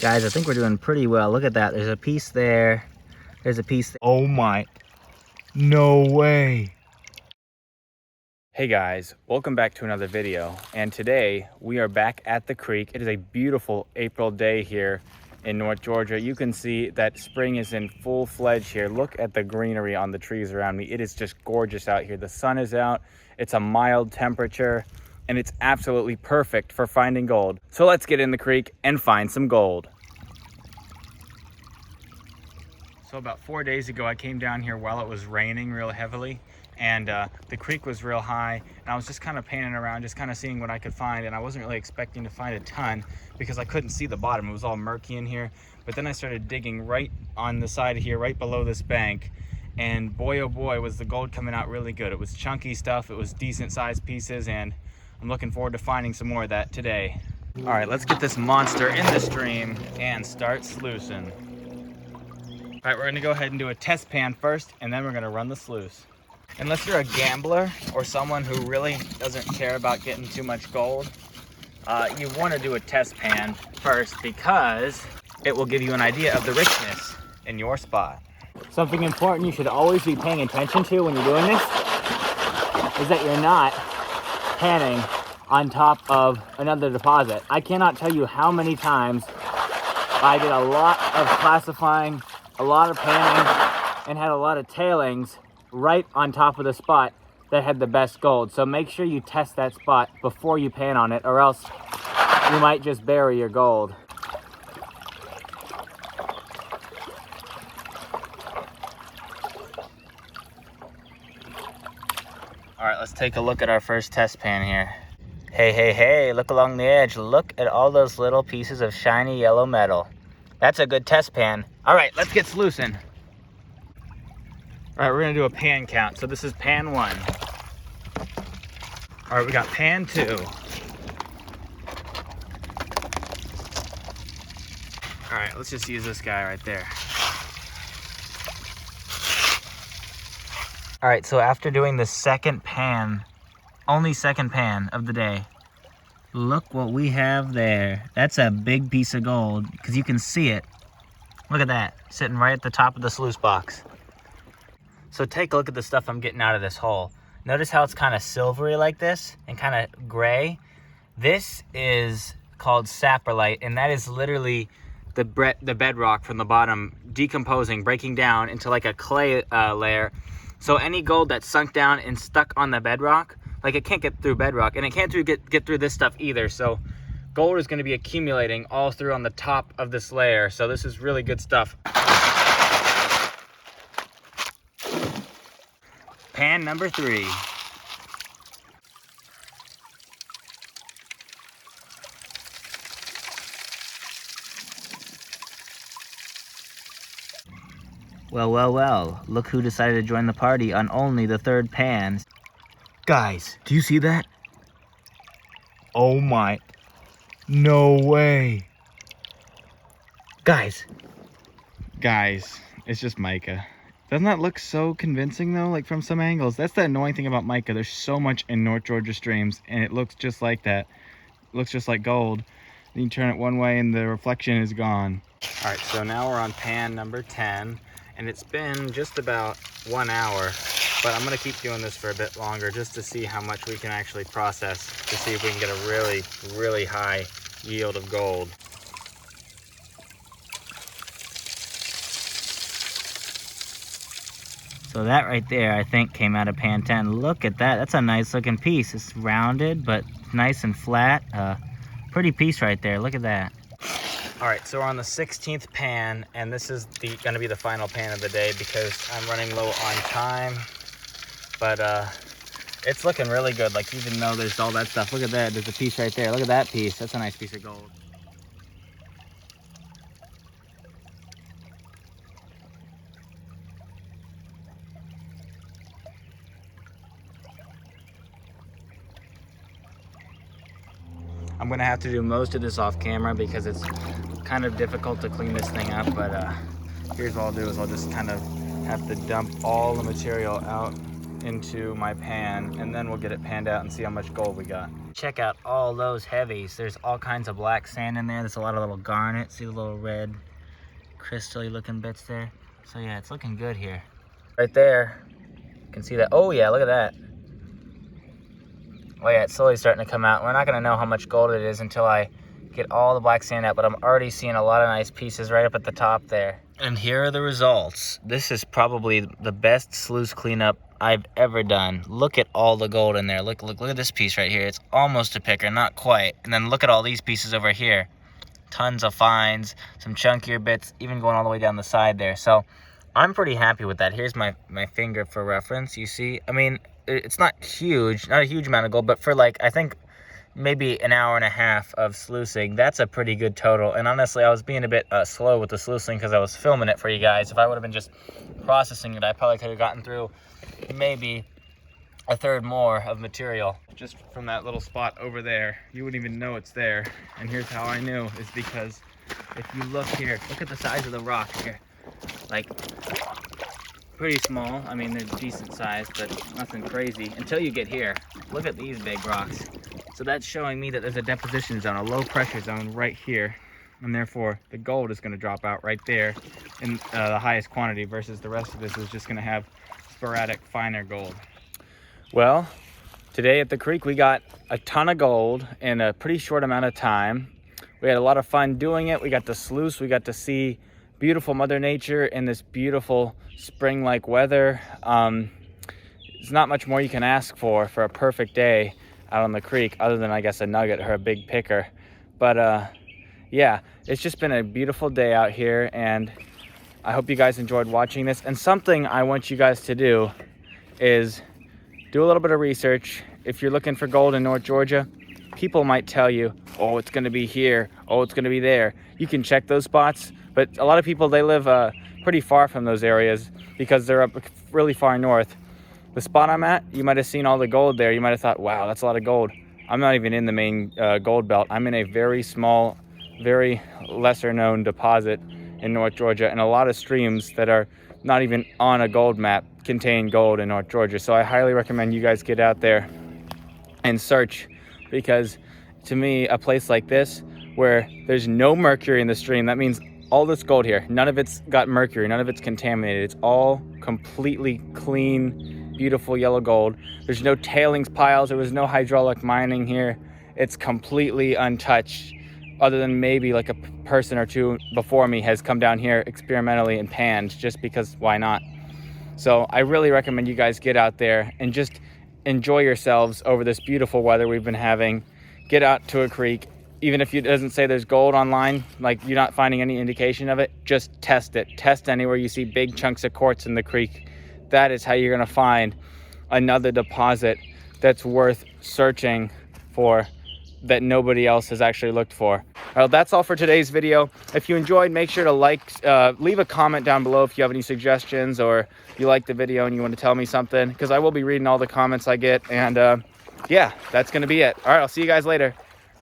Guys, I think we're doing pretty well. Look at that. There's a piece there. There's a piece there. Oh my, no way. Hey guys, welcome back to another video. And today we are back at the creek. It is a beautiful April day here in North Georgia. You can see that spring is in full fledged here. Look at the greenery on the trees around me. It is just gorgeous out here. The sun is out. It's a mild temperature and it's absolutely perfect for finding gold. So let's get in the creek and find some gold. So about 4 days ago, I came down here while it was raining real heavily, and the creek was real high, and I was just kind of panning around, just kind of seeing what I could find, and I wasn't really expecting to find a ton because I couldn't see the bottom. It was all murky in here. But then I started digging right on the side of here, right below this bank, and boy oh boy was the gold coming out really good. It was chunky stuff, it was decent sized pieces, and I'm looking forward to finding some more of that today. All right, let's get this monster in the stream and start sluicing. All right, we're gonna go ahead and do a test pan first, and then we're gonna run the sluice. Unless you're a gambler or someone who really doesn't care about getting too much gold, you wanna do a test pan first because it will give you an idea of the richness in your spot. Something important you should always be paying attention to when you're doing this is that you're not panning on top of another deposit. I cannot tell you how many times I did a lot of classifying, a lot of panning, and had a lot of tailings right on top of the spot that had the best gold. So make sure you test that spot before you pan on it, or else you might just bury your gold. All right, let's take a look at our first test pan here. Hey, hey, hey, look along the edge. Look at all those little pieces of shiny yellow metal. That's a good test pan. All right, let's get sluicing. All right, we're gonna do a pan count. So this is pan 1. All right, we got pan 2. All right, let's just use this guy right there. All right, so after doing the second pan, only second pan of the day, look what we have there. That's a big piece of gold because you can see it. Look at that, sitting right at the top of the sluice box. So take a look at the stuff I'm getting out of this hole. Notice how it's kind of silvery like this and kind of gray. This is called saprolite, and that is literally the bedrock from the bottom decomposing, breaking down into like a clay layer. So any gold that's sunk down and stuck on the bedrock, like it can't get through bedrock, and it can't get through this stuff either. So gold is going to be accumulating all through on the top of this layer. So this is really good stuff. Pan number 3. Well, well, well, look who decided to join the party on only the 3rd pan. Guys, do you see that? Oh my, no way. Guys, It's just mica. Doesn't that look so convincing though, like from some angles? That's the annoying thing about mica. There's so much in North Georgia streams and it looks just like that. It looks just like gold. Then you turn it one way and the reflection is gone. All right, so now we're on pan number 10 and it's been just about 1 hour, but I'm gonna keep doing this for a bit longer just to see how much we can actually process, to see if we can get a really, really high yield of gold. so that right there, I think, came out of pan 10. Look at that. That's a nice looking piece. It's rounded, but nice and flat. Pretty piece right there. Look at that. All right, so we're on the 16th pan, and this is gonna be the final pan of the day because I'm running low on time. But it's looking really good. Like, even though there's all that stuff, look at that. There's a piece right there. Look at that piece. That's a nice piece of gold. I'm gonna have to do most of this off camera because it's kind of difficult to clean this thing up, but here's what I'll do is I'll just kind of have to dump all the material out into my pan, and then we'll get it panned out and see how much gold we got. Check out all those heavies. There's all kinds of black sand in there. There's a lot of little garnet. See the little red crystal-y looking bits there? So yeah, it's looking good here. Right there, you can see that. Oh yeah, look at that. Oh yeah, it's slowly starting to come out. We're not gonna know how much gold it is until I get all the black sand out, but I'm already seeing a lot of nice pieces right up at the top there. And here are the results. This is probably the best sluice cleanup I've ever done. Look at all the gold in there. Look at this piece right here. It's almost a picker, not quite. And then look at all these pieces over here. Tons of fines, some chunkier bits, even going all the way down the side there. So I'm pretty happy with that. Here's my finger for reference. You see, I mean, it's not huge, not a huge amount of gold, but for like, I think maybe an hour and a half of sluicing, that's a pretty good total. And honestly, I was being a bit slow with the sluicing because I was filming it for you guys. If I would have been just processing it, I probably could have gotten through maybe a third more of material. Just from that little spot over there, you wouldn't even know it's there. And here's how I knew, is because if you look here, look at the size of the rock here. Like, pretty small. I mean, they're decent size, but nothing crazy until you get here. Look at these big rocks. So that's showing me that there's a deposition zone, a low pressure zone right here. And therefore, the gold is going to drop out right there in the highest quantity versus the rest of this is just going to have sporadic, finer gold. Well, today at the creek, we got a ton of gold in a pretty short amount of time. We had a lot of fun doing it. We got to sluice. We got to see beautiful Mother Nature in this beautiful spring-like weather. There's not much more you can ask for a perfect day out on the creek, other than, I guess, a nugget or a big picker. But yeah, it's just been a beautiful day out here, and I hope you guys enjoyed watching this. And something I want you guys to do is do a little bit of research. If you're looking for gold in North Georgia, people might tell you, oh, it's going to be here, oh, it's going to be there. You can check those spots, but a lot of people, they live pretty far from those areas because they're up really far north. The spot I'm at, you might have seen all the gold there. You might have thought, wow, that's a lot of gold. I'm not even in the main gold belt. I'm in a very small, very lesser known deposit in North Georgia, and a lot of streams that are not even on a gold map contain gold in North Georgia. So I highly recommend you guys get out there and search, because to me, a place like this where there's no mercury in the stream, that means all this gold here, none of it's got mercury, none of it's contaminated. It's all completely clean, beautiful yellow gold. There's no tailings piles. There was no hydraulic mining here. It's completely untouched, other than maybe like a person or two before me has come down here experimentally and panned, just because why not? So I really recommend you guys get out there and just enjoy yourselves over this beautiful weather we've been having. Get out to a creek. Even if it doesn't say there's gold online, like you're not finding any indication of it, just test it. Test anywhere you see big chunks of quartz in the creek. That is how you're gonna find another deposit that's worth searching for, that nobody else has actually looked for. Well, that's all for today's video. If you enjoyed, make sure to leave a comment down below if you have any suggestions, or you like the video and you want to tell me something, because I will be reading all the comments I get. And yeah, that's gonna be it. All right, I'll see you guys later.